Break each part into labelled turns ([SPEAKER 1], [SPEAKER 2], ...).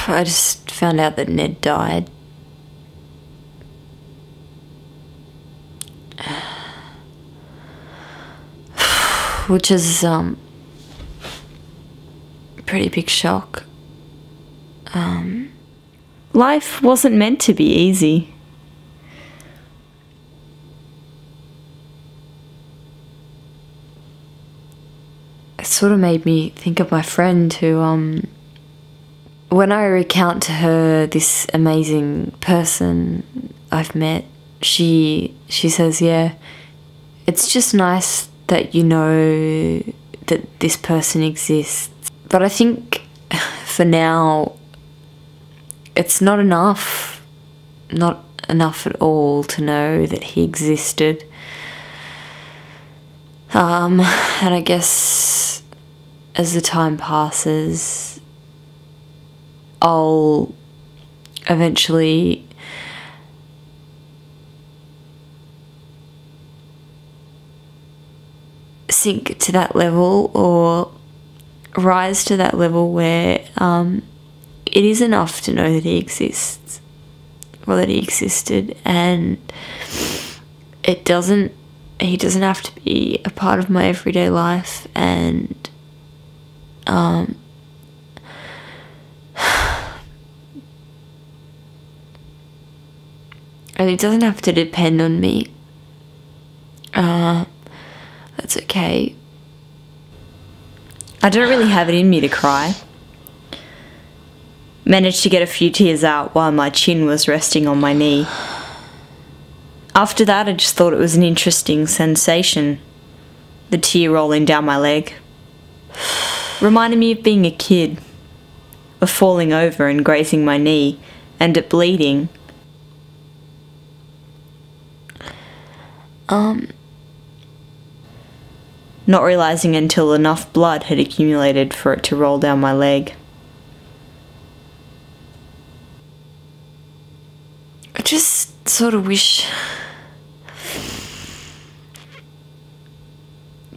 [SPEAKER 1] I just found out that Ned died. Which is pretty big shock.
[SPEAKER 2] Life wasn't meant to be easy.
[SPEAKER 1] It sort of made me think of my friend who, when I recount to her this amazing person I've met, she says, yeah, it's just nice that you know that this person exists. But I think for now, it's not enough at all to know that he existed. And I guess as the time passes, I'll eventually sink to that level or rise to that level where it is enough to know that he exists, or that he existed, and he doesn't have to be a part of my everyday life, and and he doesn't have to depend on me. That's okay.
[SPEAKER 2] I don't really have it in me to cry. Managed to get a few tears out while my chin was resting on my knee. After that, I just thought it was an interesting sensation. The tear rolling down my leg. Reminded me of being a kid. Of falling over and grazing my knee, and it bleeding. Not realising until enough blood had accumulated for it to roll down my leg.
[SPEAKER 1] I just sort of wish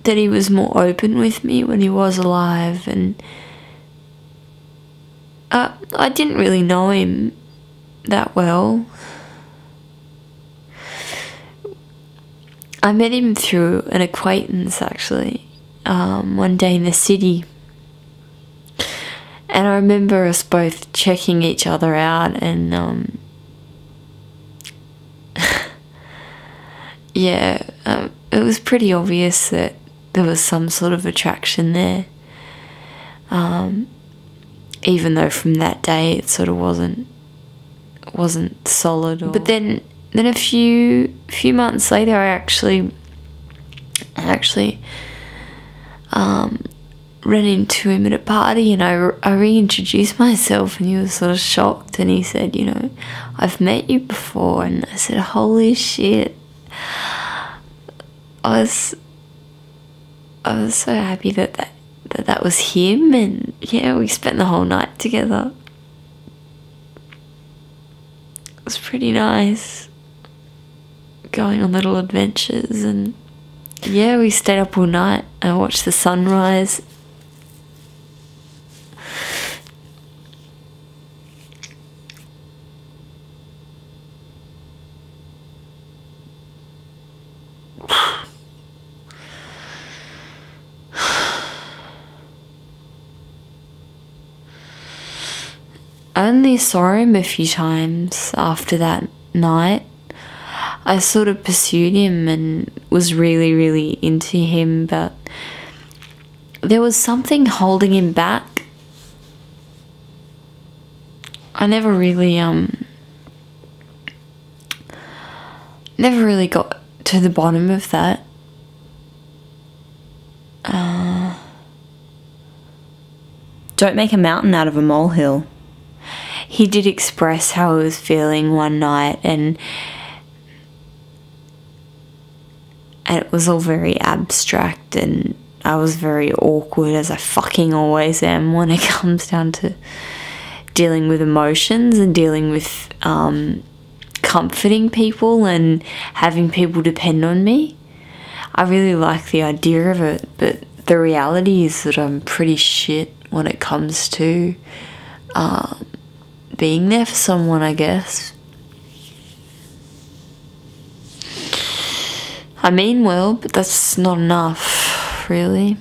[SPEAKER 1] that he was more open with me when he was alive, and I didn't really know him that well. I met him through an acquaintance, actually, one day in the city. And I remember us both checking each other out, and yeah, it was pretty obvious that there was some sort of attraction there. Even though from that day it sort of wasn't solid. But then a few months later, I actually ran into him at a party, and I reintroduced myself, and he was sort of shocked, and he said, you know, I've met you before. And I said, holy shit. I was so happy that was him, and yeah, we spent the whole night together. It was pretty nice, going on little adventures, and yeah, we stayed up all night and watched the sunrise. I only saw him a few times after that night. I sort of pursued him and was really, really into him, but there was something holding him back. I never really got to the bottom of that.
[SPEAKER 2] Don't make a mountain out of a molehill.
[SPEAKER 1] He did express how he was feeling one night, and it was all very abstract, and I was very awkward, as I fucking always am when it comes down to dealing with emotions and dealing with comforting people and having people depend on me. I really like the idea of it, but the reality is that I'm pretty shit when it comes to being there for someone, I guess. I mean well, but that's not enough, really.